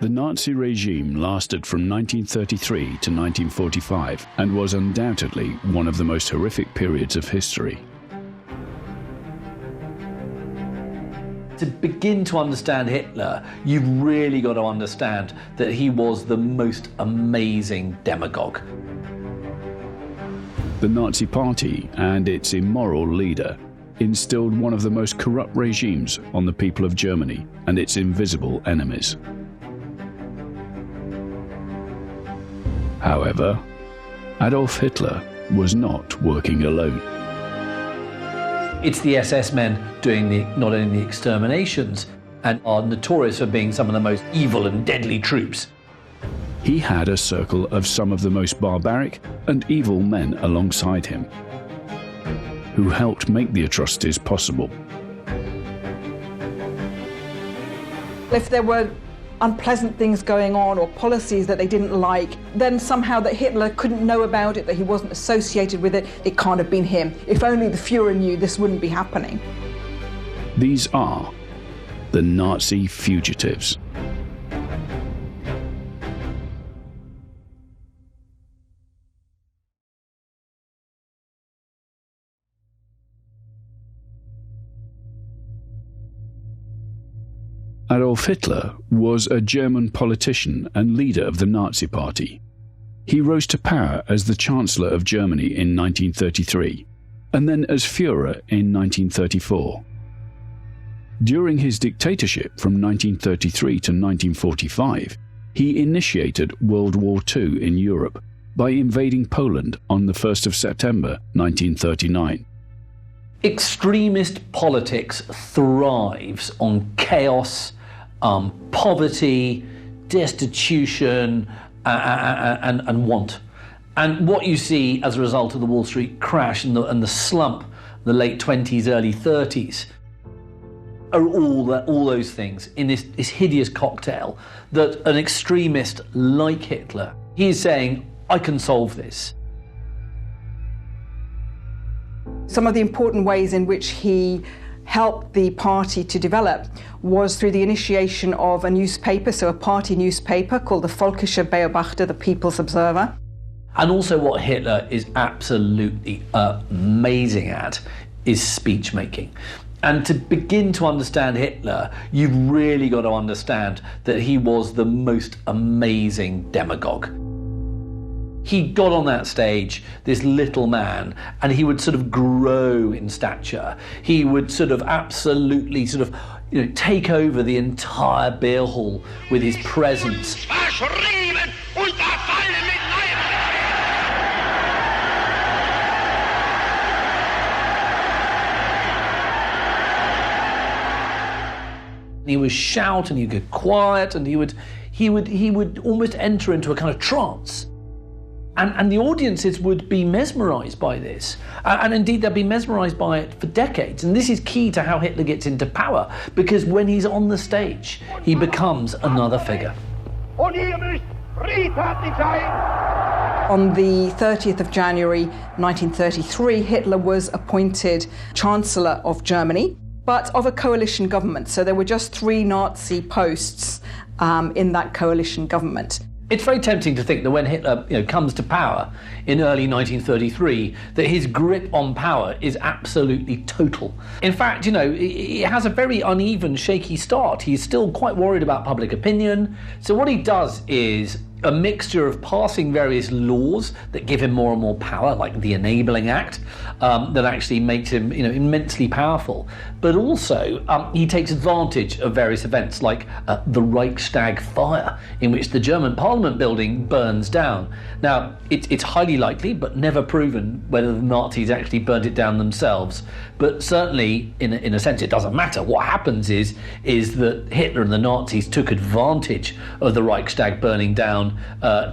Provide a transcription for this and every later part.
The Nazi regime lasted from 1933 to 1945 and was undoubtedly one of the most horrific periods of history. To begin to understand Hitler, you've really got to understand that he was the most amazing demagogue. The Nazi Party and its immoral leader instilled one of the most corrupt regimes on the people of Germany and its invisible enemies. However, Adolf Hitler was not working alone. It's the SS men doing not only the exterminations and are notorious for being some of the most evil and deadly troops. He had a circle of some of the most barbaric and evil men alongside him, who helped make the atrocities possible. If there were unpleasant things going on or policies that they didn't like, then somehow that Hitler couldn't know about it, that he wasn't associated with it, it can't have been him. If only the Führer knew, this wouldn't be happening. These are the Nazi fugitives. Adolf Hitler was a German politician and leader of the Nazi Party. He rose to power as the Chancellor of Germany in 1933, and then as Führer in 1934. During his dictatorship from 1933 to 1945, he initiated World War II in Europe by invading Poland on the 1st of September 1939. Extremist politics thrives on chaos, poverty, destitution, and want. And what you see as a result of the Wall Street crash and the slump, the late 20s, early 30s, are all those things in this hideous cocktail that an extremist like Hitler, he is saying, I can solve this. Some of the important ways in which he helped the party to develop was through the initiation of a newspaper, so a party newspaper called the Volkische Beobachter, the People's Observer. And also what Hitler is absolutely amazing at is speech making. And to begin to understand Hitler, you've really got to understand that he was the most amazing demagogue. He got on that stage, this little man, and he would sort of grow in stature. He would sort of absolutely take over the entire beer hall with his presence. He would shout and he'd get quiet and he would almost enter into a kind of trance. And the audiences would be mesmerised by this. And indeed, they'd be mesmerised by it for decades. And this is key to how Hitler gets into power, because when he's on the stage, he becomes another figure. On the 30th of January 1933, Hitler was appointed Chancellor of Germany, but of a coalition government. So there were just 3 Nazi posts in that coalition government. It's very tempting to think that when Hitler comes to power in early 1933, that his grip on power is absolutely total. In fact, he has a very uneven, shaky start. He's still quite worried about public opinion. So what he does is a mixture of passing various laws that give him more and more power, like the Enabling Act, that actually makes him immensely powerful. But also, he takes advantage of various events like the Reichstag fire, in which the German Parliament building burns down. Now, it's highly likely, but never proven, whether the Nazis actually burned it down themselves. But certainly, in a sense, it doesn't matter. What happens is that Hitler and the Nazis took advantage of the Reichstag burning down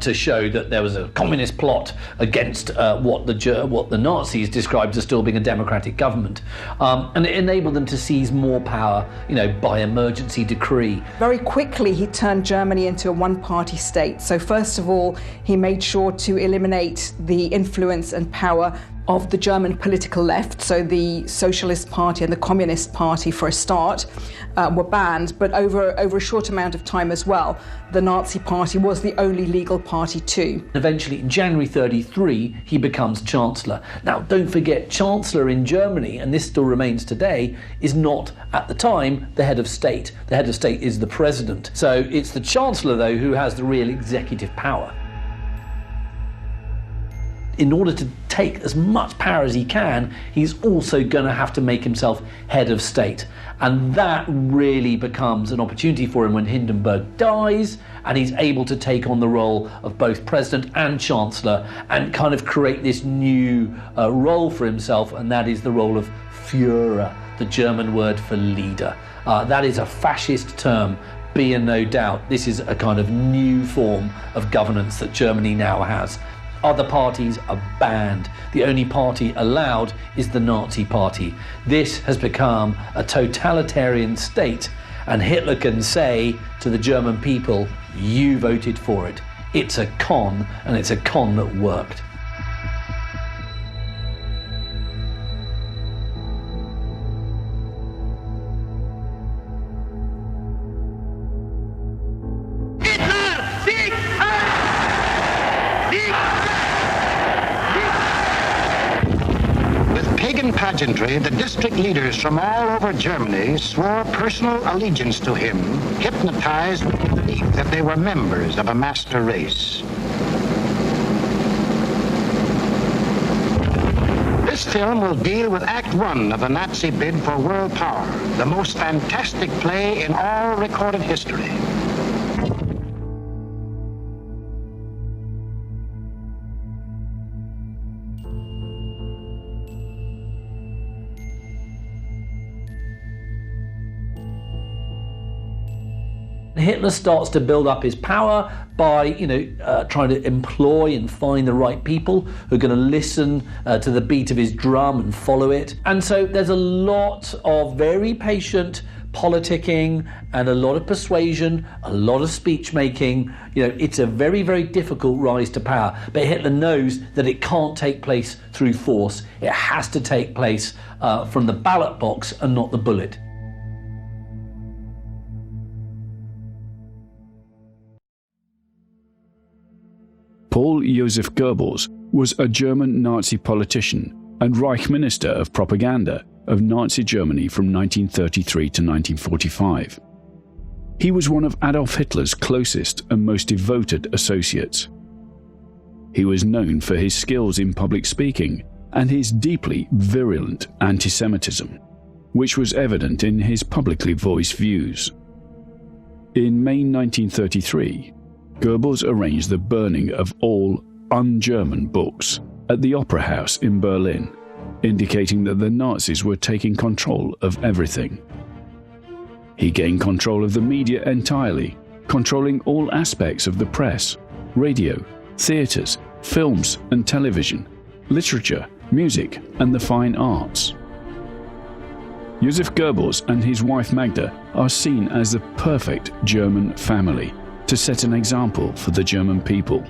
to show that there was a communist plot against what the Nazis described as still being a democratic government. And it enabled them to seize more power, by emergency decree. Very quickly, he turned Germany into a one-party state. So first of all, he made sure to eliminate the influence and power of the German political left, so the Socialist Party and the Communist Party for a start, were banned, but over a short amount of time as well, the Nazi Party was the only legal party too. Eventually, in January 1933, he becomes Chancellor. Now, don't forget, Chancellor in Germany, and this still remains today, is not, at the time, the head of state. The head of state is the president. So it's the Chancellor, though, who has the real executive power. In order to take as much power as he can, he's also going to have to make himself head of state. And that really becomes an opportunity for him when Hindenburg dies, and he's able to take on the role of both president and chancellor and kind of create this new role for himself, and that is the role of Führer, the German word for leader. That is a fascist term, be in no doubt. This is a kind of new form of governance that Germany now has. Other parties are banned. The only party allowed is the Nazi Party. This has become a totalitarian state, and Hitler can say to the German people, you voted for it. It's a con, and it's a con that worked. Pageantry, the district leaders from all over Germany swore personal allegiance to him, hypnotized with the belief that they were members of a master race. This film will deal with Act One of the Nazi bid for world power, the most fantastic play in all recorded history. Hitler starts to build up his power by, trying to employ and find the right people who are going to listen to the beat of his drum and follow it. And so there's a lot of very patient politicking and a lot of persuasion, a lot of speech making. It's a very, very difficult rise to power. But Hitler knows that it can't take place through force. It has to take place from the ballot box and not the bullet. Paul Joseph Goebbels was a German Nazi politician and Reich Minister of Propaganda of Nazi Germany from 1933 to 1945. He was one of Adolf Hitler's closest and most devoted associates. He was known for his skills in public speaking and his deeply virulent anti-Semitism, which was evident in his publicly voiced views. In May 1933, Goebbels arranged the burning of all un-German books at the Opera House in Berlin, indicating that the Nazis were taking control of everything. He gained control of the media entirely, controlling all aspects of the press, radio, theatres, films and television, literature, music and the fine arts. Joseph Goebbels and his wife Magda are seen as the perfect German family to set an example for the German people.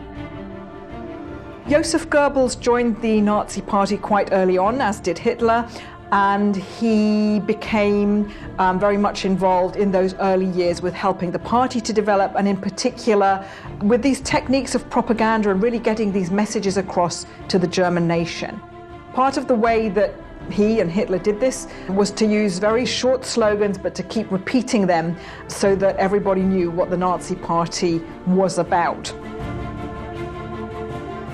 Joseph Goebbels joined the Nazi Party quite early on, as did Hitler, and he became very much involved in those early years with helping the party to develop, and in particular with these techniques of propaganda and really getting these messages across to the German nation. Part of the way that he and Hitler did this was to use very short slogans, but to keep repeating them so that everybody knew what the Nazi Party was about.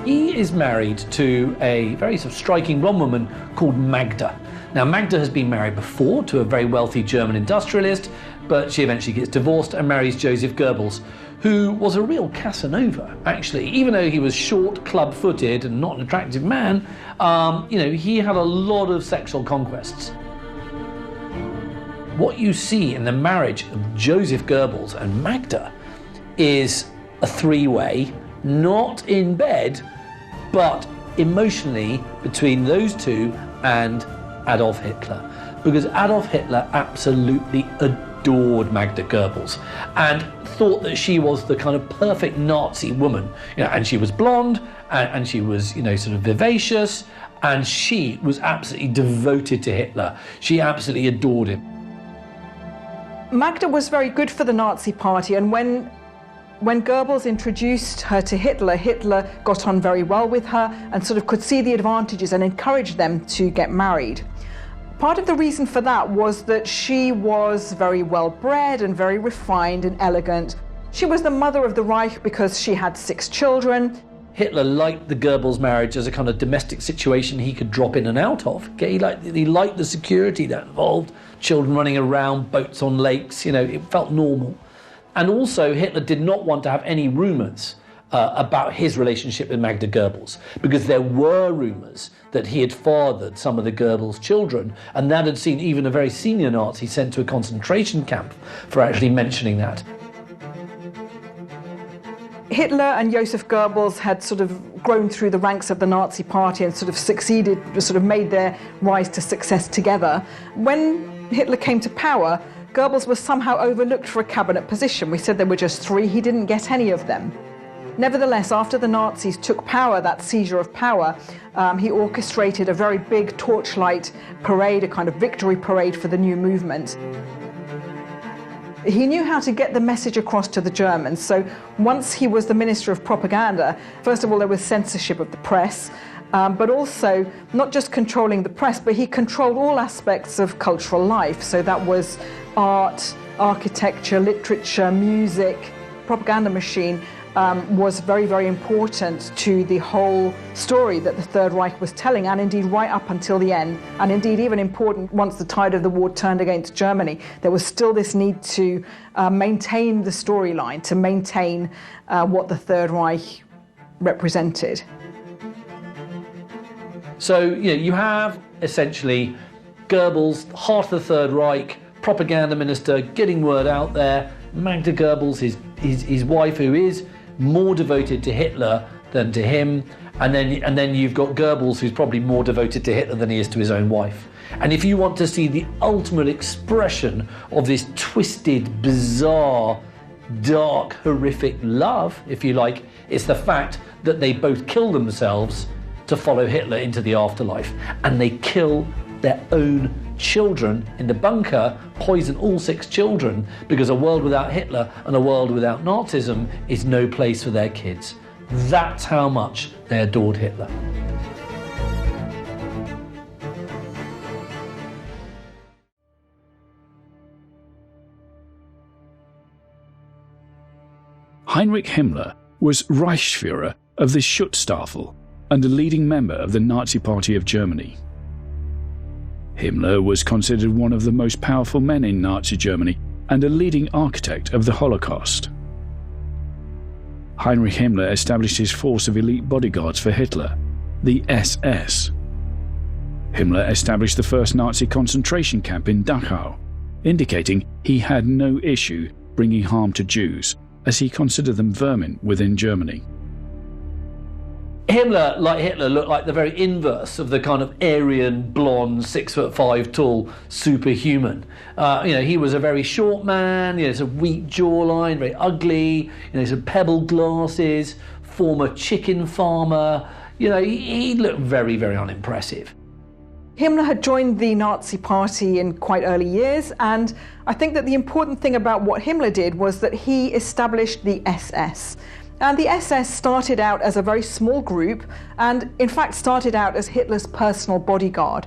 He is married to a very sort of striking blonde woman called Magda. Now, Magda has been married before to a very wealthy German industrialist, but she eventually gets divorced and marries Joseph Goebbels, who was a real Casanova, actually. Even though he was short, club-footed, and not an attractive man, he had a lot of sexual conquests. What you see in the marriage of Joseph Goebbels and Magda is a three-way, not in bed, but emotionally between those two and Adolf Hitler. Because Adolf Hitler absolutely adored Magda Goebbels and thought that she was the kind of perfect Nazi woman. And she was blonde and she was, sort of vivacious And she was absolutely devoted to Hitler. She absolutely adored him. Magda was very good for the Nazi Party, and when Goebbels introduced her to Hitler, Hitler got on very well with her and sort of could see the advantages and encouraged them to get married. Part of the reason for that was that she was very well bred and very refined and elegant. She was the mother of the Reich because she had 6 children. Hitler liked the Goebbels marriage as a kind of domestic situation he could drop in and out of. He liked the security that involved children running around, boats on lakes, it felt normal. And also Hitler did not want to have any rumours about his relationship with Magda Goebbels, because there were rumours that he had fathered some of the Goebbels' children, and that had seen even a very senior Nazi sent to a concentration camp for actually mentioning that. Hitler and Joseph Goebbels had sort of grown through the ranks of the Nazi Party and sort of succeeded, sort of made their rise to success together. When Hitler came to power, Goebbels was somehow overlooked for a cabinet position. We said there were just 3, he didn't get any of them. Nevertheless, after the Nazis took power, that seizure of power, he orchestrated a very big torchlight parade, a kind of victory parade for the new movement. He knew how to get the message across to the Germans. So once he was the Minister of Propaganda, first of all, there was censorship of the press, but also not just controlling the press, but he controlled all aspects of cultural life. So that was art, architecture, literature, music. Propaganda machine was very, very important to the whole story that the Third Reich was telling, and indeed right up until the end, and indeed even important once the tide of the war turned against Germany. There was still this need to maintain the storyline, to maintain what the Third Reich represented. So, you have essentially Goebbels, heart of the Third Reich, propaganda minister, getting word out there. Magda Goebbels, his wife, who is more devoted to Hitler than to him, and then you've got Goebbels, who's probably more devoted to Hitler than he is to his own wife. And if you want to see the ultimate expression of this twisted, bizarre, dark, horrific love, if you like, it's the fact that they both kill themselves to follow Hitler into the afterlife, and they kill their own children in the bunker, poison all 6 children, because a world without Hitler and a world without Nazism is no place for their kids. That's how much they adored Hitler. Heinrich Himmler was Reichsführer of the Schutzstaffel and a leading member of the Nazi Party of Germany. Himmler was considered one of the most powerful men in Nazi Germany and a leading architect of the Holocaust. Heinrich Himmler established his force of elite bodyguards for Hitler, the SS. Himmler established the first Nazi concentration camp in Dachau, indicating he had no issue bringing harm to Jews, as he considered them vermin within Germany. Himmler, like Hitler, looked like the very inverse of the kind of Aryan, blonde, 6'5" tall superhuman. He was a very short man, sort of weak jawline, very ugly, sort of pebble glasses, former chicken farmer. He looked very, very unimpressive. Himmler had joined the Nazi Party in quite early years, and I think that the important thing about what Himmler did was that he established the SS. And the SS started out as a very small group, and in fact started out as Hitler's personal bodyguard.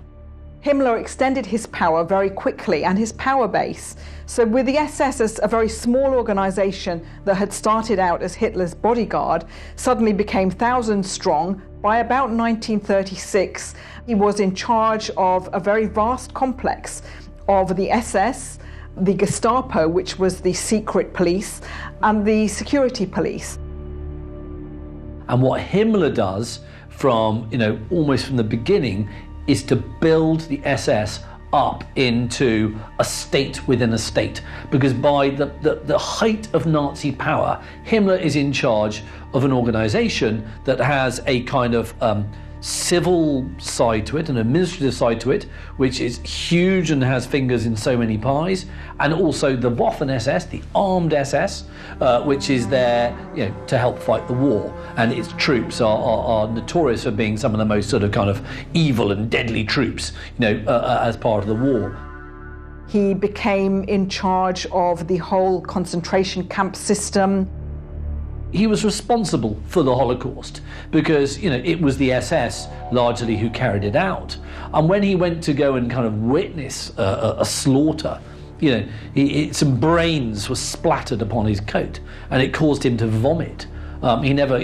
Himmler extended his power very quickly and his power base. So with the SS as a very small organization that had started out as Hitler's bodyguard, suddenly became thousands strong. By about 1936, he was in charge of a very vast complex of the SS, the Gestapo, which was the secret police, and the security police. And what Himmler does from, almost from the beginning is to build the SS up into a state within a state. Because by the height of Nazi power, Himmler is in charge of an organization that has a kind of civil side to it, an administrative side to it, which is huge and has fingers in so many pies, and also the Waffen-SS, the armed SS, which is there, to help fight the war. And its troops are notorious for being some of the most sort of kind of evil and deadly troops, as part of the war. He became in charge of the whole concentration camp system. He was responsible for the Holocaust because, it was the SS largely who carried it out. And when he went to go and kind of witness a slaughter, some brains were splattered upon his coat and it caused him to vomit. He never,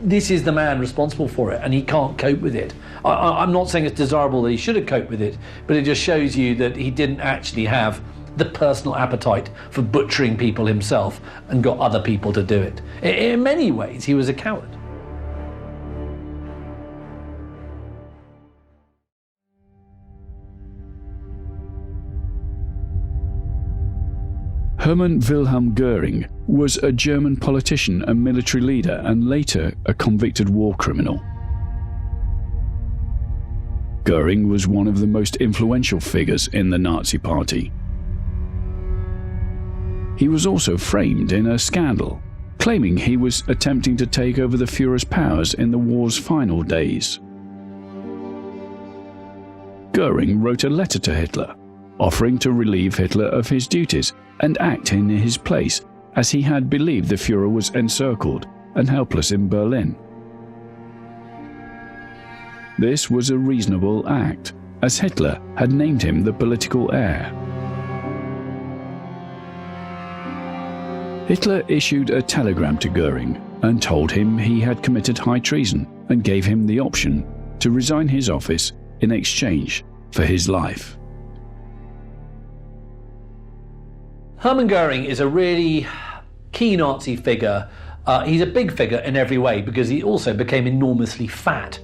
this is the man responsible for it and he can't cope with it. I'm not saying it's desirable that he should have coped with it, but it just shows you that he didn't actually have the personal appetite for butchering people himself and got other people to do it. In many ways, he was a coward. Hermann Wilhelm Goering was a German politician and military leader and later a convicted war criminal. Goering was one of the most influential figures in the Nazi Party. He was also framed in a scandal, claiming he was attempting to take over the Führer's powers in the war's final days. Goering wrote a letter to Hitler, offering to relieve Hitler of his duties and act in his place, as he had believed the Führer was encircled and helpless in Berlin. This was a reasonable act, as Hitler had named him the political heir. Hitler issued a telegram to Goering and told him he had committed high treason and gave him the option to resign his office in exchange for his life. Hermann Goering is a really key Nazi figure. He's a big figure in every way because he also became enormously fat.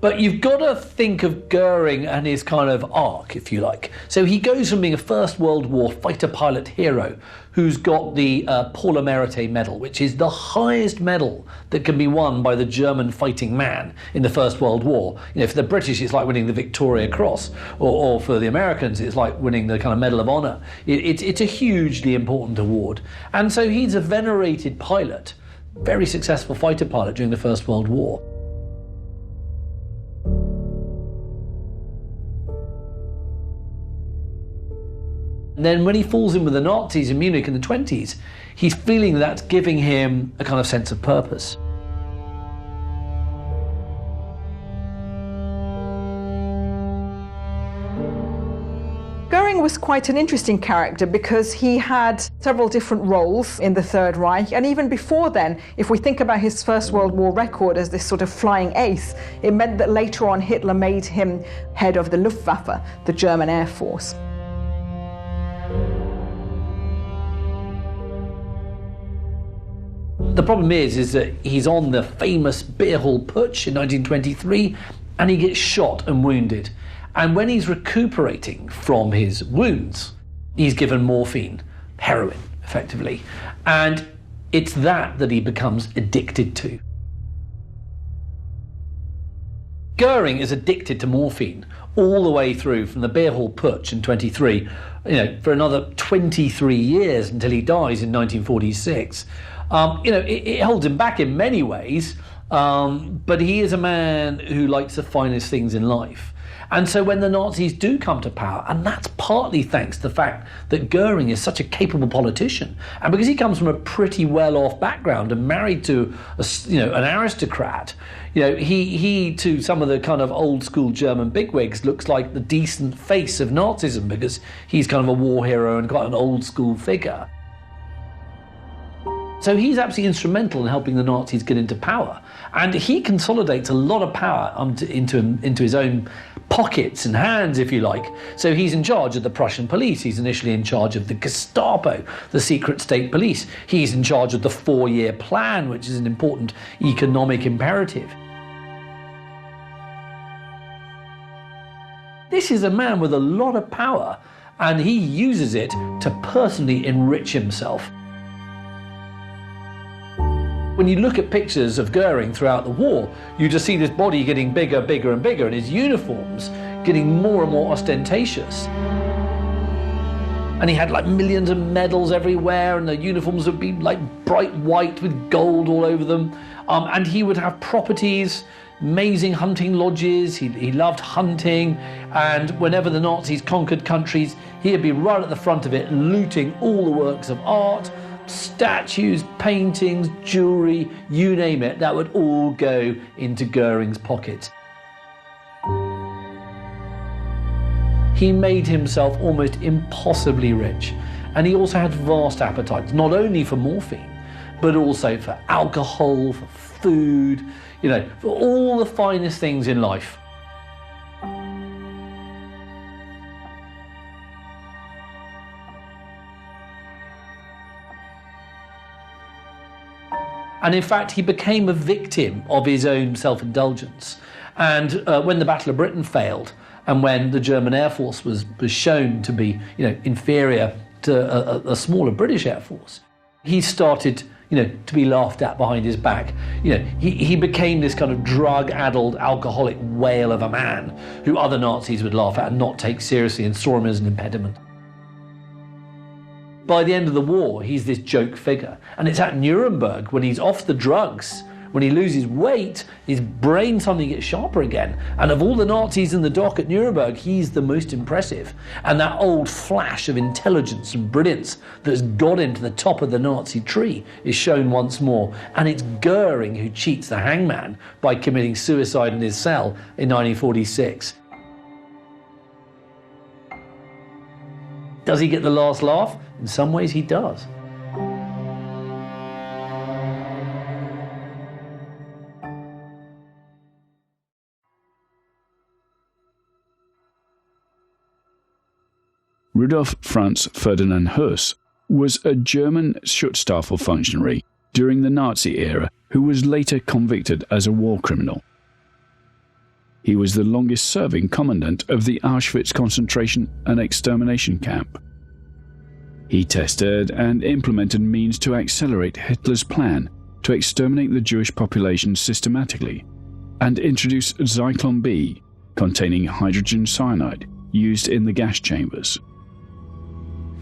But you've got to think of Goering and his kind of arc, if you like. So he goes from being a First World War fighter pilot hero who's got the Pour le Mérite medal, which is the highest medal that can be won by the German fighting man in the First World War. For the British, it's like winning the Victoria Cross, or for the Americans, it's like winning the kind of Medal of Honor. It's a hugely important award. And so he's a venerated pilot, very successful fighter pilot during the First World War. And then when he falls in with the Nazis in Munich in the 20s, he's feeling that's giving him a kind of sense of purpose. Goering was quite an interesting character because he had several different roles in the Third Reich, and even before then, if we think about his First World War record as this sort of flying ace, it meant that later on Hitler made him head of the Luftwaffe, the German Air Force. The problem is that he's on the famous beer hall putsch in 1923 and he gets shot and wounded. And when he's recuperating from his wounds, he's given morphine, heroin, effectively. And it's that he becomes addicted to. Goering is addicted to morphine all the way through from the beer hall putsch in 23, for another 23 years until he dies in 1946. It holds him back in many ways, but he is a man who likes the finest things in life. And so when the Nazis do come to power, and that's partly thanks to the fact that Goering is such a capable politician, and because he comes from a pretty well-off background and married to an aristocrat, he to some of the kind of old-school German bigwigs looks like the decent face of Nazism because he's kind of a war hero and quite an old-school figure. So he's absolutely instrumental in helping the Nazis get into power. And he consolidates a lot of power into his own pockets and hands, if you like. So he's in charge of the Prussian police. He's initially in charge of the Gestapo, the secret state police. He's in charge of the 4-year plan, which is an important economic imperative. This is a man with a lot of power, and he uses it to personally enrich himself. When you look at pictures of Goering throughout the war, you just see this body getting bigger, bigger and bigger, and his uniforms getting more and more ostentatious. And he had like millions of medals everywhere, and the uniforms would be like bright white with gold all over them. And he would have properties, amazing hunting lodges. He loved hunting, and whenever the Nazis conquered countries, he'd be right at the front of it, looting all the works of art, statues, paintings, jewellery, you name it, that would all go into Goering's pocket. He made himself almost impossibly rich, and he also had vast appetites, not only for morphine, but also for alcohol, for food, for all the finest things in life. And in fact, he became a victim of his own self-indulgence. And when the Battle of Britain failed, and when the German Air Force was shown to be, inferior to a smaller British Air Force, he started, to be laughed at behind his back. He became this kind of drug-addled, alcoholic whale of a man who other Nazis would laugh at and not take seriously, and saw him as an impediment. By the end of the war, he's this joke figure. And it's at Nuremberg, when he's off the drugs, when he loses weight, his brain suddenly gets sharper again. And of all the Nazis in the dock at Nuremberg, he's the most impressive. And that old flash of intelligence and brilliance that's got him to the top of the Nazi tree is shown once more. And it's Goering who cheats the hangman by committing suicide in his cell in 1946. Does he get the last laugh? In some ways he does. Rudolf Franz Ferdinand Höss was a German Schutzstaffel functionary during the Nazi era who was later convicted as a war criminal. He was the longest-serving commandant of the Auschwitz concentration and extermination camp. He tested and implemented means to accelerate Hitler's plan to exterminate the Jewish population systematically and introduce Zyklon B, containing hydrogen cyanide, used in the gas chambers.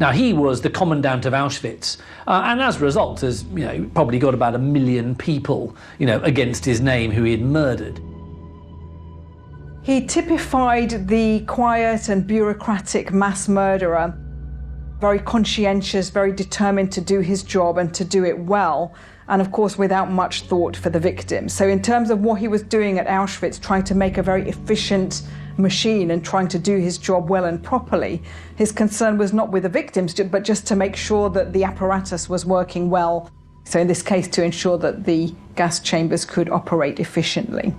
Now, he was the commandant of Auschwitz, and as a result has probably got about 1 million people against his name who he had murdered. He typified the quiet and bureaucratic mass murderer, very conscientious, very determined to do his job and to do it well, and of course without much thought for the victims. So in terms of what he was doing at Auschwitz, trying to make a very efficient machine and trying to do his job well and properly, his concern was not with the victims, but just to make sure that the apparatus was working well. So in this case, to ensure that the gas chambers could operate efficiently.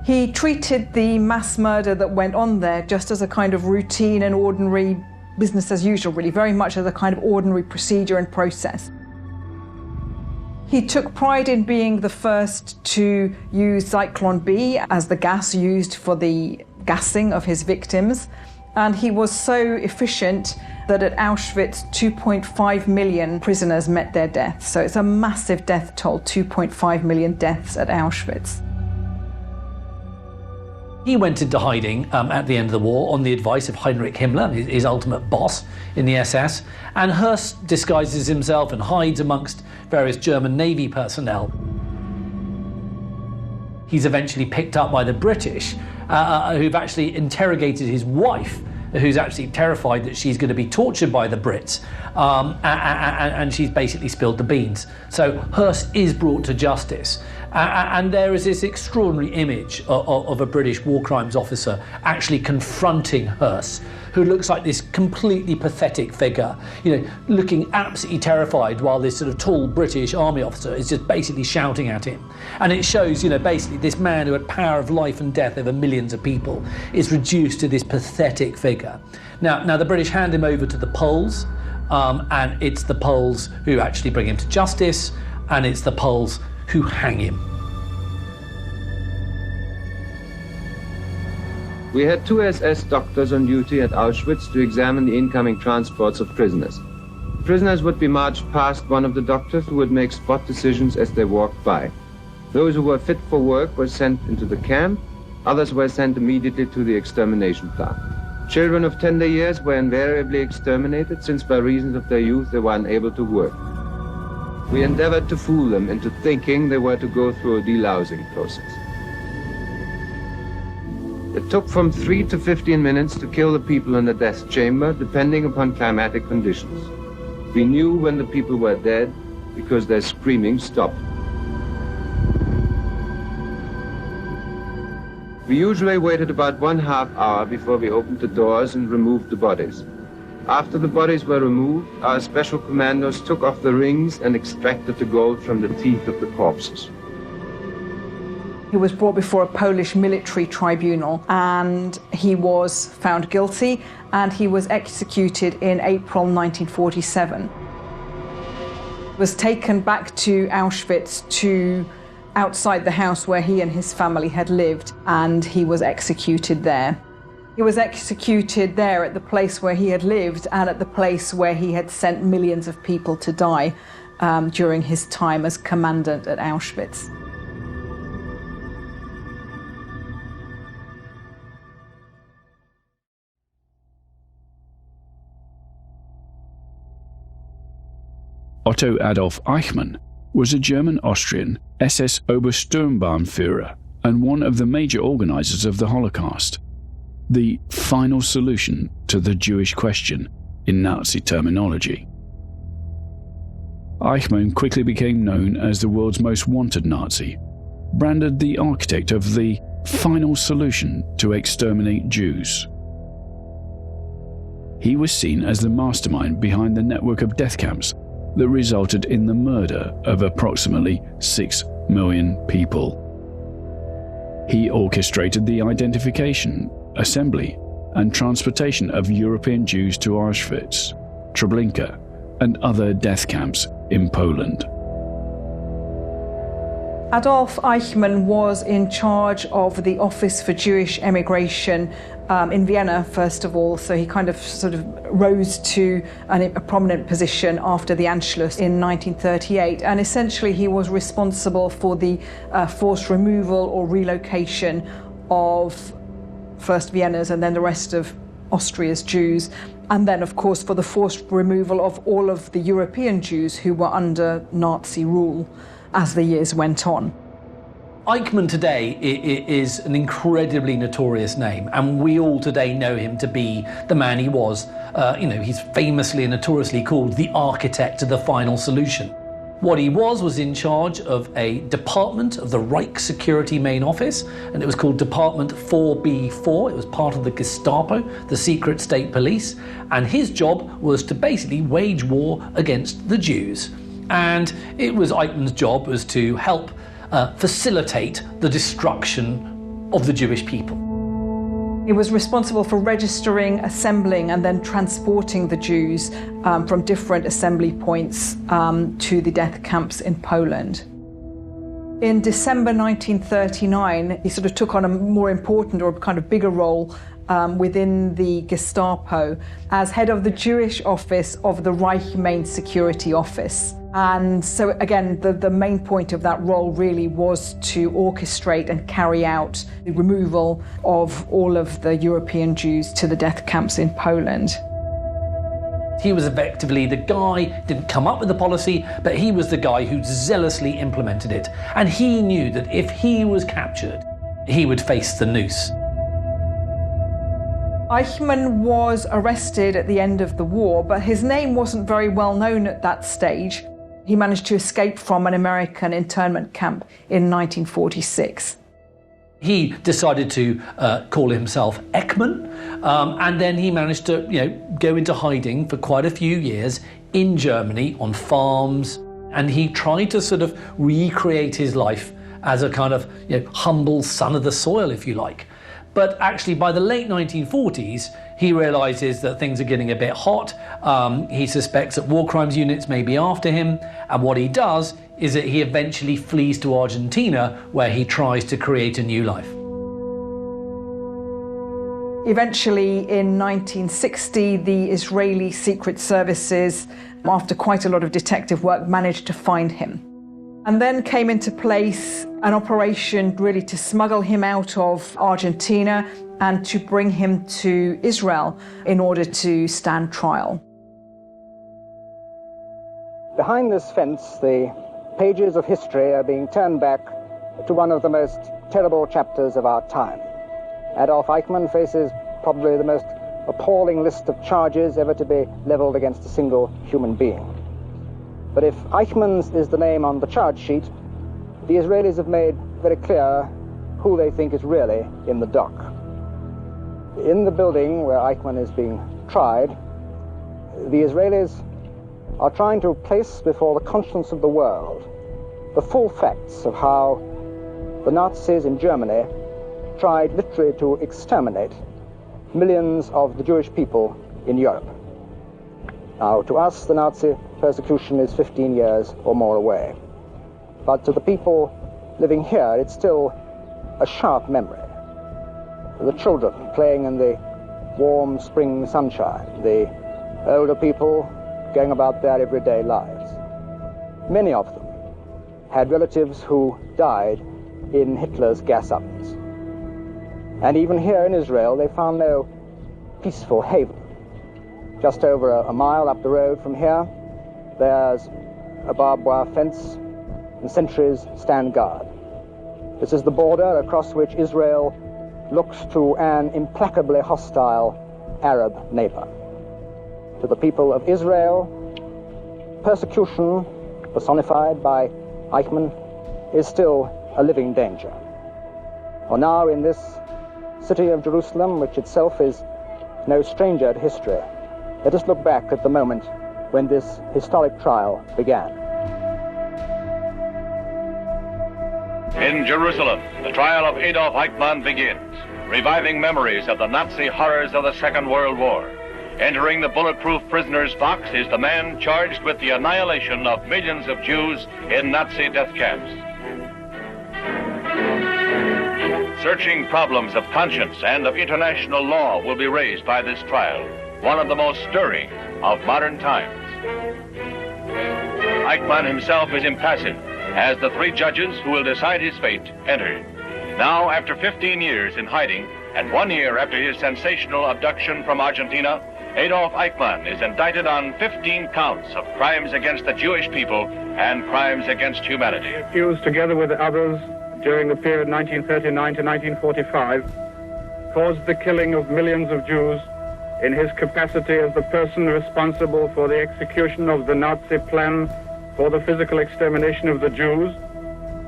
He treated the mass murder that went on there just as a kind of routine and ordinary business as usual, really, very much as a kind of ordinary procedure and process. He took pride in being the first to use Zyklon B as the gas used for the gassing of his victims, and he was so efficient that at Auschwitz 2.5 million prisoners met their death. So it's a massive death toll, 2.5 million deaths at Auschwitz. He went into hiding at the end of the war on the advice of Heinrich Himmler, his ultimate boss in the SS, and Höss disguises himself and hides amongst various German Navy personnel. He's eventually picked up by the British, who've actually interrogated his wife, who's actually terrified that she's going to be tortured by the Brits, and she's basically spilled the beans. So Höss is brought to justice. And there is this extraordinary image of a British war crimes officer actually confronting Höss, who looks like this completely pathetic figure, looking absolutely terrified while this sort of tall British army officer is just basically shouting at him. And it shows, basically this man who had power of life and death over millions of people is reduced to this pathetic figure. Now the British hand him over to the Poles, and it's the Poles who actually bring him to justice, and it's the Poles who hang him. We had 2 SS doctors on duty at Auschwitz to examine the incoming transports of prisoners. Prisoners would be marched past one of the doctors who would make spot decisions as they walked by. Those who were fit for work were sent into the camp. Others were sent immediately to the extermination plant. Children of tender years were invariably exterminated, since by reason of their youth they were unable to work. We endeavored to fool them into thinking they were to go through a delousing process. It took from 3 to 15 minutes to kill the people in the death chamber, depending upon climatic conditions. We knew when the people were dead because their screaming stopped. We usually waited about 1/2 hour before we opened the doors and removed the bodies. After the bodies were removed, our special commandos took off the rings and extracted the gold from the teeth of the corpses. He was brought before a Polish military tribunal and he was found guilty and he was executed in April 1947. He was taken back to Auschwitz to outside the house where he and his family had lived, and he was executed there. He was executed there at the place where he had lived and at the place where he had sent millions of people to die during his time as commandant at Auschwitz. Otto Adolf Eichmann was a German-Austrian SS Obersturmbannführer and one of the major organizers of the Holocaust, the final solution to the Jewish question in Nazi terminology. Eichmann quickly became known as the world's most wanted Nazi, branded the architect of the final solution to exterminate Jews. He was seen as the mastermind behind the network of death camps that resulted in the murder of approximately 6 million people. He orchestrated the identification, assembly, and transportation of European Jews to Auschwitz, Treblinka, and other death camps in Poland. Adolf Eichmann was in charge of the Office for Jewish Emigration in Vienna, first of all, so he kind of sort of rose to a prominent position after the Anschluss in 1938, and essentially he was responsible for the forced removal or relocation of first Vienna's and then the rest of Austria's Jews, and then of course for the forced removal of all of the European Jews who were under Nazi rule as the years went on. Eichmann today is an incredibly notorious name, and we all today know him to be the man he was. He's famously and notoriously called the architect of the final solution. What he was in charge of a department of the Reich Security Main Office, and it was called Department 4B4. It was part of the Gestapo, the secret state police, and his job was to basically wage war against the Jews. And it was Eichmann's job was to help facilitate the destruction of the Jewish people. He was responsible for registering, assembling, and then transporting the Jews from different assembly points to the death camps in Poland. In December 1939, he sort of took on a more important or kind of bigger role within the Gestapo as head of the Jewish office of the Reich Main Security Office. And so again, the main point of that role really was to orchestrate and carry out the removal of all of the European Jews to the death camps in Poland. He was effectively the guy, didn't come up with the policy, but he was the guy who zealously implemented it. And he knew that if he was captured, he would face the noose. Eichmann was arrested at the end of the war, but his name wasn't very well known at that stage. He managed to escape from an American internment camp in 1946. He decided to call himself Ekman, and then he managed to, go into hiding for quite a few years in Germany on farms, and he tried to sort of recreate his life as a kind of humble son of the soil, if you like. But actually, by the late 1940s, he realizes that things are getting a bit hot. He suspects that war crimes units may be after him. And what he does is that he eventually flees to Argentina, where he tries to create a new life. Eventually, in 1960, the Israeli Secret Services, after quite a lot of detective work, managed to find him. And then came into place an operation really to smuggle him out of Argentina and to bring him to Israel in order to stand trial. Behind this fence, the pages of history are being turned back to one of the most terrible chapters of our time. Adolf Eichmann faces probably the most appalling list of charges ever to be leveled against a single human being. But if Eichmann's is the name on the charge sheet, the Israelis have made very clear who they think is really in the dock. In the building where Eichmann is being tried, the Israelis are trying to place before the conscience of the world the full facts of how the Nazis in Germany tried literally to exterminate millions of the Jewish people in Europe. Now, to us, the Nazi persecution is 15 years or more away. But to the people living here, it's still a sharp memory. The children playing in the warm spring sunshine, the older people going about their everyday lives. Many of them had relatives who died in Hitler's gas ovens. And even here in Israel, they found no peaceful haven. Just over a mile up the road from here, there's a barbed wire fence, and sentries stand guard. This is the border across which Israel looks to an implacably hostile Arab neighbor. To the people of Israel, persecution, personified by Eichmann, is still a living danger. For now, in this city of Jerusalem, which itself is no stranger to history, let us look back at the moment when this historic trial began. In Jerusalem, the trial of Adolf Eichmann begins, reviving memories of the Nazi horrors of the Second World War. Entering the bulletproof prisoner's box is the man charged with the annihilation of millions of Jews in Nazi death camps. Searching problems of conscience and of international law will be raised by this trial, one of the most stirring of modern times. Eichmann himself is impassive as the three judges who will decide his fate enter. Now, after 15 years in hiding and 1 year after his sensational abduction from Argentina, Adolf Eichmann is indicted on 15 counts of crimes against the Jewish people and crimes against humanity. Accused together with others during the period 1939 to 1945, caused the killing of millions of Jews in his capacity as the person responsible for the execution of the Nazi plan for the physical extermination of the Jews,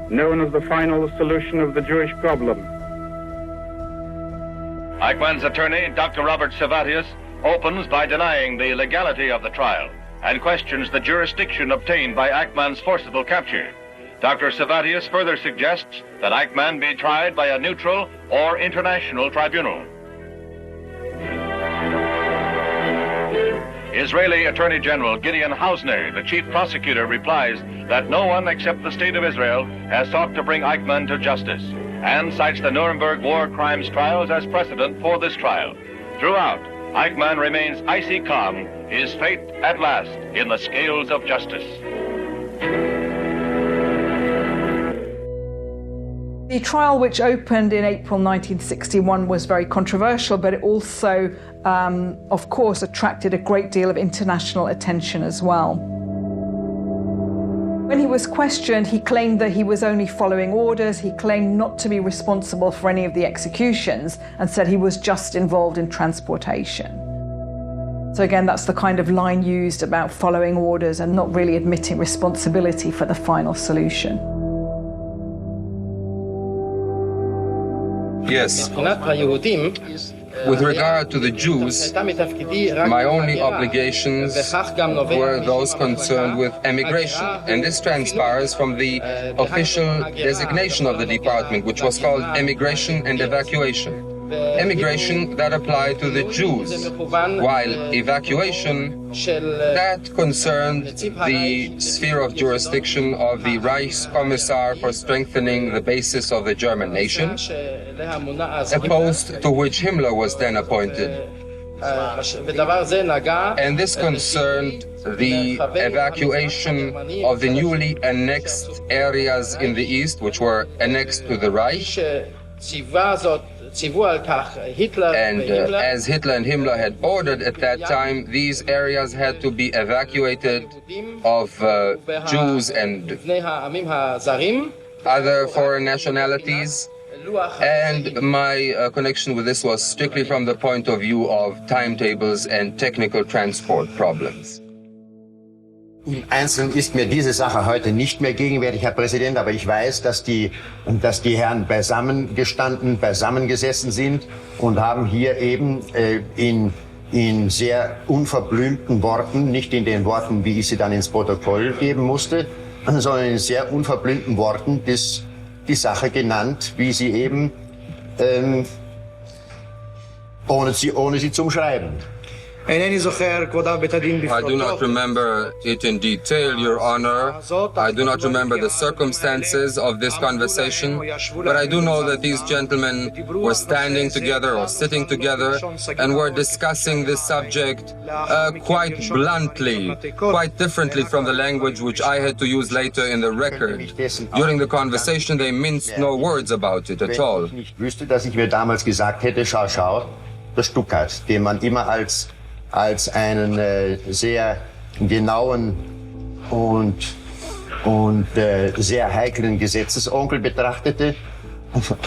known as the final solution of the Jewish problem. Eichmann's attorney, Dr. Robert Servatius, opens by denying the legality of the trial and questions the jurisdiction obtained by Eichmann's forcible capture. Dr. Servatius further suggests that Eichmann be tried by a neutral or international tribunal. Israeli Attorney General Gideon Hausner, the chief prosecutor, replies that no one except the State of Israel has sought to bring Eichmann to justice, and cites the Nuremberg war crimes trials as precedent for this trial. Throughout, Eichmann remains icy calm, his fate at last in the scales of justice. The trial, which opened in April 1961, was very controversial, but it also, of course, attracted a great deal of international attention as well. When he was questioned, he claimed that he was only following orders. He claimed not to be responsible for any of the executions and said he was just involved in transportation. So again, that's the kind of line used about following orders and not really admitting responsibility for the final solution. Yes. With regard to the Jews, my only obligations were those concerned with emigration, and this transpires from the official designation of the department, which was called emigration and evacuation. emigration that applied to the Jews, while evacuation that concerned the sphere of jurisdiction of the Reichskommissar for strengthening the basis of the German nation, a post to which Himmler was then appointed. And this concerned the evacuation of the newly annexed areas in the east, which were annexed to the Reich. And as Hitler and Himmler had ordered at that time, these areas had to be evacuated of Jews and other foreign nationalities. And my connection with this was strictly from the point of view of timetables and technical transport problems. Im Einzelnen ist mir diese Sache heute nicht mehr gegenwärtig, Herr Präsident, aber ich weiß, dass die Herren beisammengesessen sind und haben hier eben in sehr unverblümten Worten, nicht in den Worten, wie ich sie dann ins Protokoll geben musste, sondern in sehr unverblümten Worten die Sache genannt, wie sie eben, ohne sie zu umschreiben. I do not remember it in detail, Your Honor. I do not remember the circumstances of this conversation, but I do know that these gentlemen were standing together or sitting together and were discussing this subject quite bluntly, quite differently from the language which I had to use later in the record. During the conversation, they minced no words about it at all. Wenn ich nicht wüsste, dass ich mir damals gesagt hätte, schau, der Stuckart, den man immer als einen sehr genauen und sehr heiklen Gesetzesonkel betrachtete.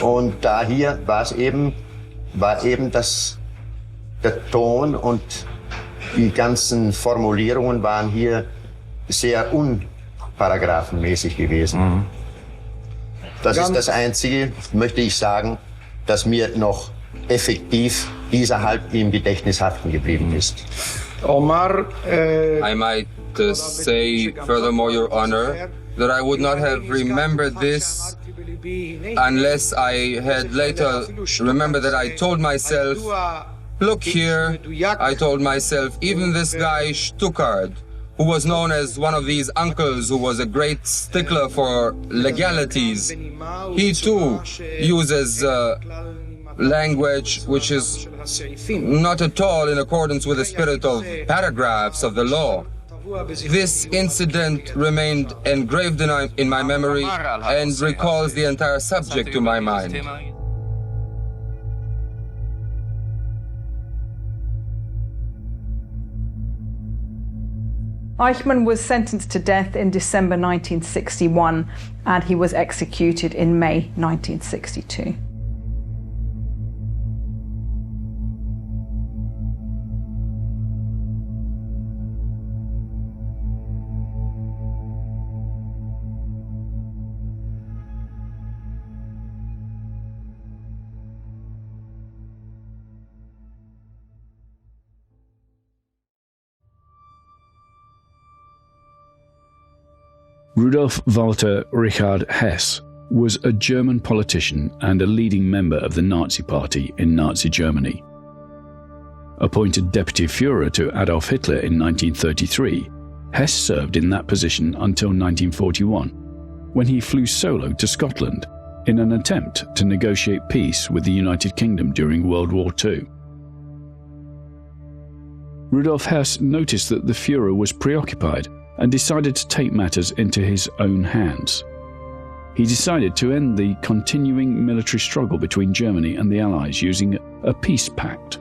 Und da hier war eben der Ton und die ganzen Formulierungen waren hier sehr unparagraphenmäßig gewesen. Das ist das Einzige, möchte ich sagen, das mir noch effektiv dieserhalb im Gedächtnis haften geblieben ist. I might say furthermore, Your Honor, that I would not have remembered this unless I had later remembered that I told myself, look here, I told myself, even this guy Stuckart, who was known as one of these uncles who was a great stickler for legalities, he too uses language which is not at all in accordance with the spirit of paragraphs of the law. This incident remained engraved in my memory and recalls the entire subject to my mind. Eichmann was sentenced to death in December 1961 and he was executed in May 1962. Rudolf Walter Richard Hess was a German politician and a leading member of the Nazi Party in Nazi Germany. Appointed Deputy Führer to Adolf Hitler in 1933, Hess served in that position until 1941, when he flew solo to Scotland in an attempt to negotiate peace with the United Kingdom during World War II. Rudolf Hess noticed that the Führer was preoccupied and decided to take matters into his own hands. He decided to end the continuing military struggle between Germany and the Allies using a peace pact.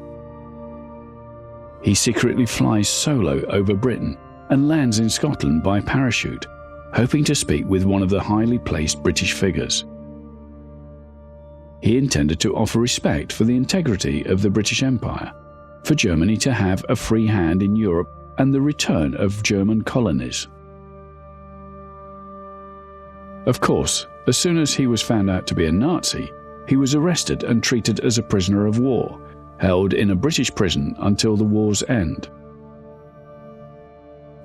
He secretly flies solo over Britain and lands in Scotland by parachute, hoping to speak with one of the highly placed British figures. He intended to offer respect for the integrity of the British Empire, for Germany to have a free hand in Europe and the return of German colonies. Of course, as soon as he was found out to be a Nazi, he was arrested and treated as a prisoner of war, held in a British prison until the war's end.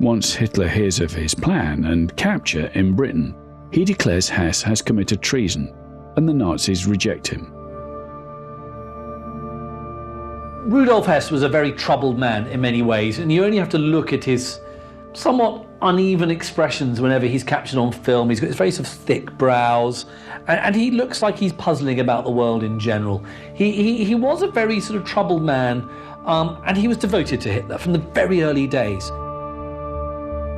Once Hitler hears of his plan and capture in Britain, he declares Hess has committed treason, and the Nazis reject him. Rudolf Hess was a very troubled man in many ways, and you only have to look at his somewhat uneven expressions whenever he's captured on film. He's got his very sort of thick brows, and he looks like he's puzzling about the world in general. He was a very sort of troubled man, and he was devoted to Hitler from the very early days.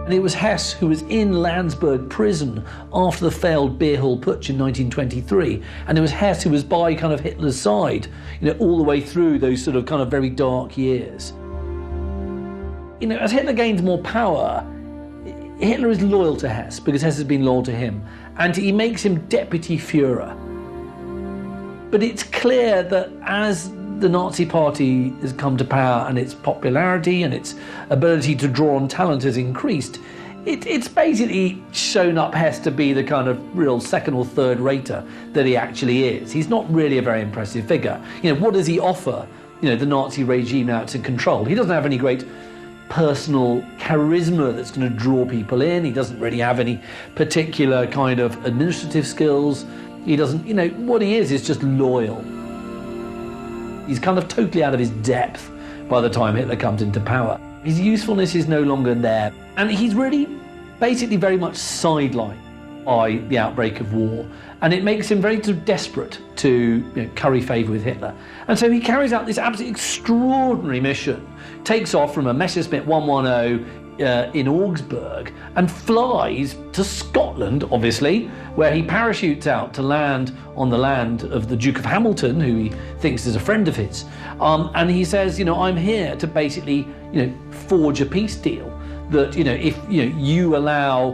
And it was Hess who was in Landsberg prison after the failed beer hall putsch in 1923, and it was Hess who was by kind of Hitler's side, all the way through those sort of kind of very dark years. As Hitler gains more power, Hitler is loyal to Hess because Hess has been loyal to him, and he makes him deputy Führer. But it's clear that as the Nazi Party has come to power and its popularity and its ability to draw on talent has increased, it's basically shown up Hess to be the kind of real second or third rater that he actually is. He's not really a very impressive figure. What does he offer, the Nazi regime now to control? He doesn't have any great personal charisma that's going to draw people in. He doesn't really have any particular kind of administrative skills. He doesn't, what he is just loyal. He's kind of totally out of his depth by the time Hitler comes into power. His usefulness is no longer there, and he's really basically very much sidelined by the outbreak of war, and it makes him very sort of desperate to curry favour with Hitler. And so he carries out this absolutely extraordinary mission, takes off from a Messerschmitt 110 in Augsburg and flies to Scotland, obviously, where he parachutes out to land on the land of the Duke of Hamilton, who he thinks is a friend of his. And he says, I'm here to basically, forge a peace deal that, if you allow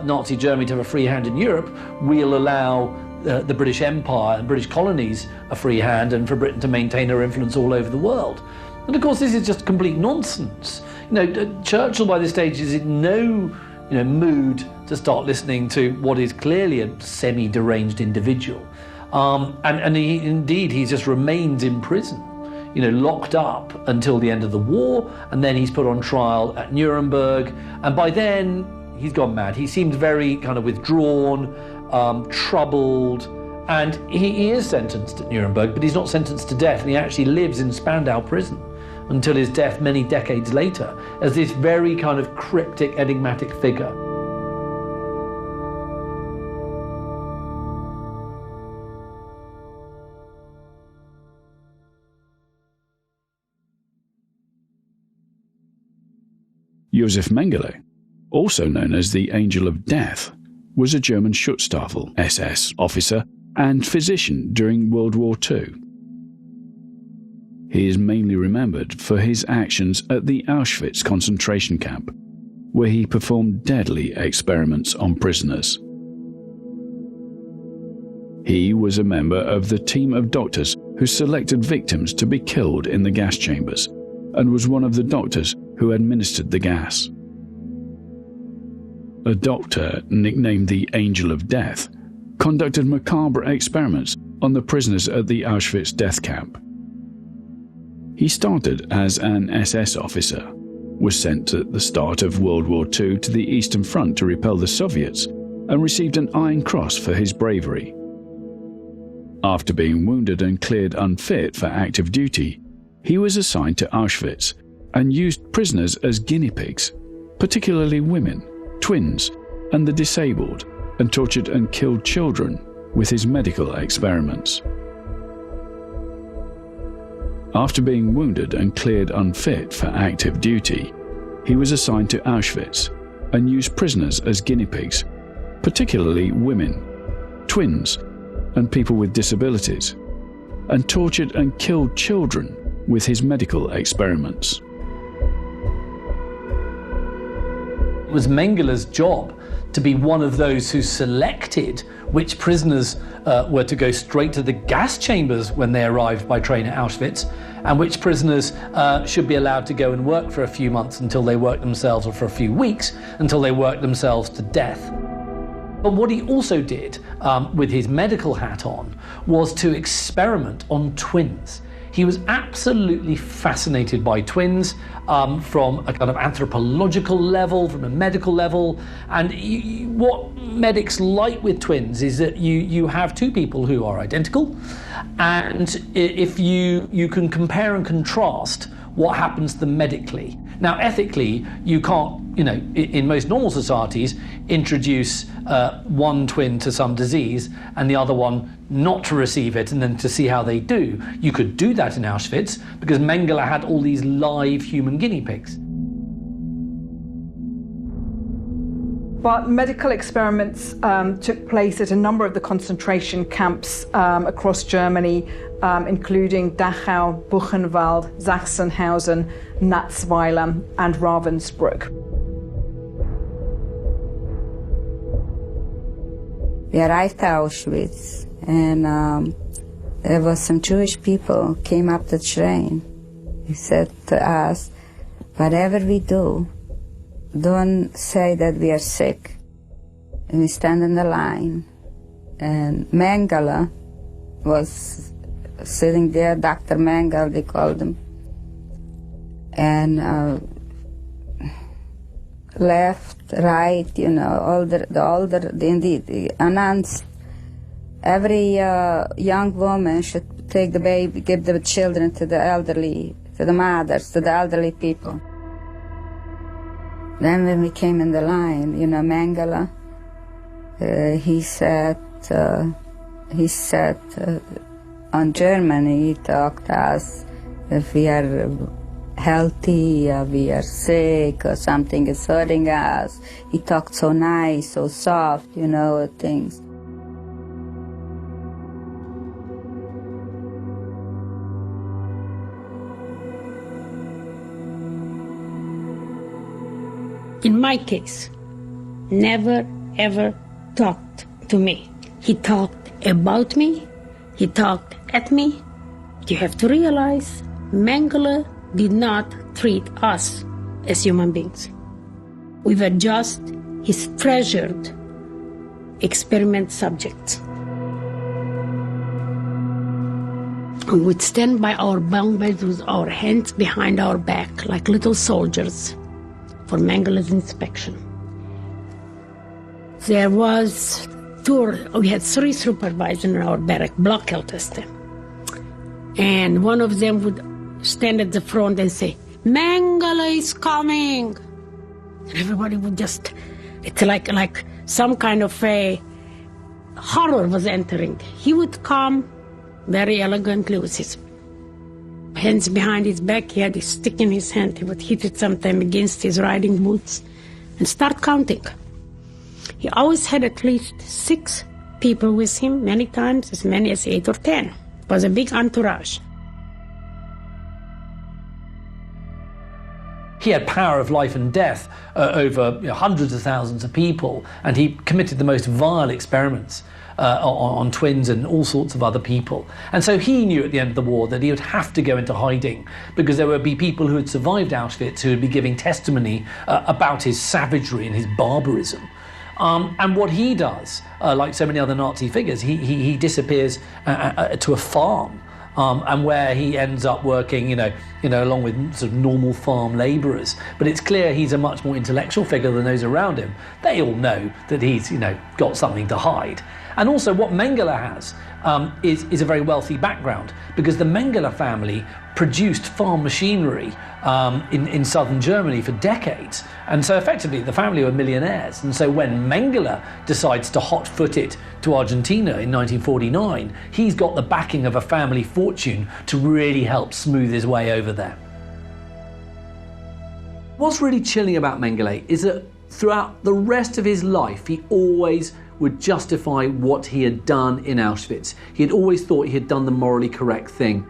Nazi Germany to have a free hand in Europe, we'll allow the British Empire and British colonies a free hand, and for Britain to maintain her influence all over the world. And of course, this is just complete nonsense. Churchill by this stage is in no mood to start listening to what is clearly a semi-deranged individual. And he just remains in prison, locked up until the end of the war, and then he's put on trial at Nuremberg, and by then he's gone mad. He seems very kind of withdrawn, troubled, and he is sentenced at Nuremberg, but he's not sentenced to death, and he actually lives in Spandau prison until his death many decades later as this very kind of cryptic, enigmatic figure. Josef Mengele, also known as the Angel of Death, was a German Schutzstaffel SS officer and physician during World War II. He is mainly remembered for his actions at the Auschwitz concentration camp, where he performed deadly experiments on prisoners. He was a member of the team of doctors who selected victims to be killed in the gas chambers, and was one of the doctors who administered the gas. A doctor, nicknamed the Angel of Death, conducted macabre experiments on the prisoners at the Auschwitz death camp. He started as an SS officer, was sent at the start of World War II to the Eastern Front to repel the Soviets, and received an Iron Cross for his bravery. After being wounded and cleared unfit for active duty, he was assigned to Auschwitz and used prisoners as guinea pigs, particularly women, twins, and the disabled, and tortured and killed children with his medical experiments. After being wounded and cleared unfit for active duty, he was assigned to Auschwitz and used prisoners as guinea pigs, particularly women, twins, and people with disabilities, and tortured and killed children with his medical experiments. It was Mengele's job to be one of those who selected which prisoners were to go straight to the gas chambers when they arrived by train at Auschwitz, and which prisoners should be allowed to go and work for a few months until they worked themselves, or for a few weeks until they worked themselves to death. But what he also did with his medical hat on was to experiment on twins. He was absolutely fascinated by twins from a kind of anthropological level, from a medical level. And what medics like with twins is that you have two people who are identical, and if you can compare and contrast what happens to them medically. Now, ethically, you can't, in most normal societies, introduce one twin to some disease and the other one not to receive it and then to see how they do. You could do that in Auschwitz because Mengele had all these live human guinea pigs. But medical experiments took place at a number of the concentration camps across Germany, including Dachau, Buchenwald, Sachsenhausen, Natzweiler, and Ravensbrück. We arrived at Auschwitz, and there was some Jewish people came up the train. He said to us, whatever we do, don't say that we are sick. And we stand in the line. And Mengele was sitting there, Dr. Mengele, they called him. And left, right, they announced every young woman should take the baby, give the children to the elderly, to the mothers, to the elderly people. Then when we came in the line, Mengele, he said on Germany, he talked to us if we are healthy, we are sick, or something is hurting us. He talked so nice, so soft, things. In my case, never ever talked to me. He talked about me, he talked at me. You have to realize, Mengele did not treat us as human beings. We were just his treasured experiment subjects. We would stand by our bunk beds with our hands behind our back like little soldiers for Mengele's inspection. There was we had 3 supervisors in our barrack, Blockälteste. And one of them would stand at the front and say, Mengele is coming. And everybody would just, it's like some kind of a horror was entering. He would come very elegantly with his hands behind his back. He had a stick in his hand. He would hit it sometime against his riding boots and start counting. He always had at least 6 people with him, many times as many as 8 or 10. It was a big entourage. He had power of life and death over hundreds of thousands of people, and he committed the most vile experiments on twins and all sorts of other people. And so he knew at the end of the war that he would have to go into hiding because there would be people who had survived Auschwitz who would be giving testimony about his savagery and his barbarism. And what he does, like so many other Nazi figures, he disappears to a farm. And where he ends up working, along with sort of normal farm labourers. But it's clear he's a much more intellectual figure than those around him. They all know that he's, got something to hide. And also what Mengele has is a very wealthy background, because the Mengele family produced farm machinery in southern Germany for decades. And so effectively the family were millionaires. And so when Mengele decides to hot-foot it to Argentina in 1949, he's got the backing of a family fortune to really help smooth his way over there. What's really chilling about Mengele is that throughout the rest of his life, he always would justify what he had done in Auschwitz. He had always thought he had done the morally correct thing.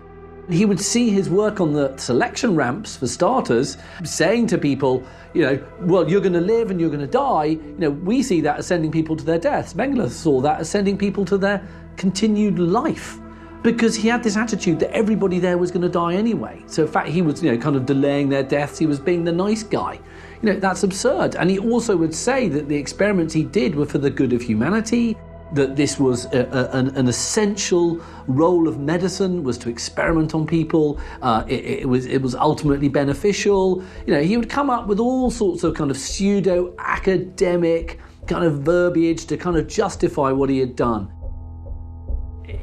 He would see his work on the selection ramps, for starters, saying to people, well, you're going to live and you're going to die. We see that as sending people to their deaths. Mengele saw that as sending people to their continued life, because he had this attitude that everybody there was going to die anyway. So in fact, he was, kind of delaying their deaths. He was being the nice guy. That's absurd. And he also would say that the experiments he did were for the good of humanity. that this was an essential role of medicine, was to experiment on people. It was ultimately beneficial. You know, he would come up with all sorts of kind of pseudo-academic kind of verbiage to kind of justify what he had done.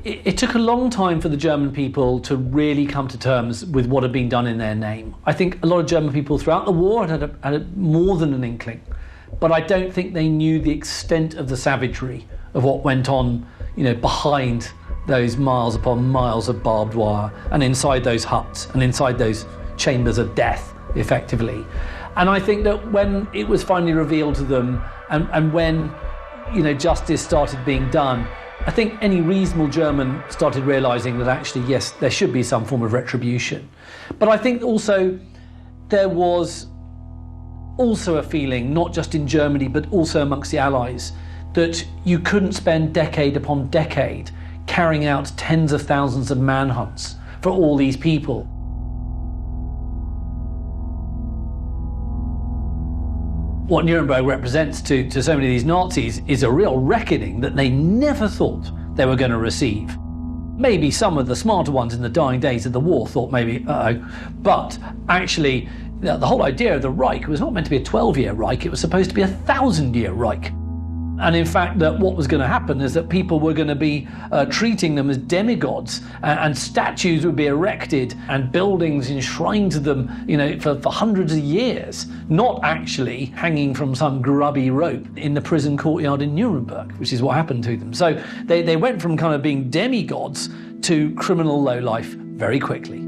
It took a long time for the German people to really come to terms with what had been done in their name. I think a lot of German people throughout the war had more than an inkling, but I don't think they knew the extent of the savagery of what went on, you know, behind those miles upon miles of barbed wire and inside those huts and inside those chambers of death, effectively. And I think that when it was finally revealed to them and when, you know, justice started being done, I think any reasonable German started realising that actually, yes, there should be some form of retribution. But I think also there was also a feeling, not just in Germany, but also amongst the Allies, that you couldn't spend decade upon decade carrying out tens of thousands of manhunts for all these people. What Nuremberg represents to so many of these Nazis is a real reckoning that they never thought they were going to receive. Maybe some of the smarter ones in the dying days of the war thought maybe, but actually the whole idea of the Reich was not meant to be a 12-year Reich, it was supposed to be a 1,000-year Reich. And in fact, that what was going to happen is that people were going to be treating them as demigods, and statues would be erected and buildings enshrined to them, you know, for hundreds of years, not actually hanging from some grubby rope in the prison courtyard in Nuremberg, which is what happened to them. So they went from kind of being demigods to criminal lowlife very quickly.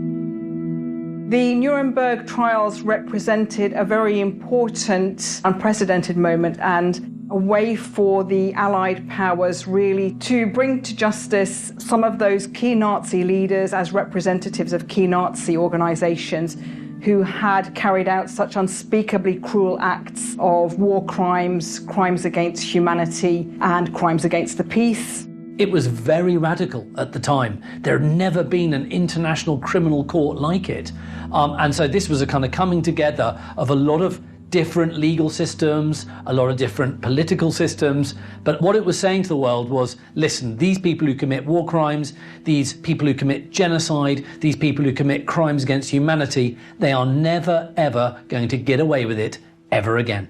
The Nuremberg trials represented a very important, unprecedented moment and a way for the Allied powers really to bring to justice some of those key Nazi leaders as representatives of key Nazi organizations who had carried out such unspeakably cruel acts of war crimes, crimes against humanity, and crimes against the peace. It was very radical at the time. There had never been an international criminal court like it. And so this was a kind of coming together of a lot of different legal systems, a lot of different political systems. But what it was saying to the world was, listen, these people who commit war crimes, these people who commit genocide, these people who commit crimes against humanity, they are never, ever going to get away with it ever again.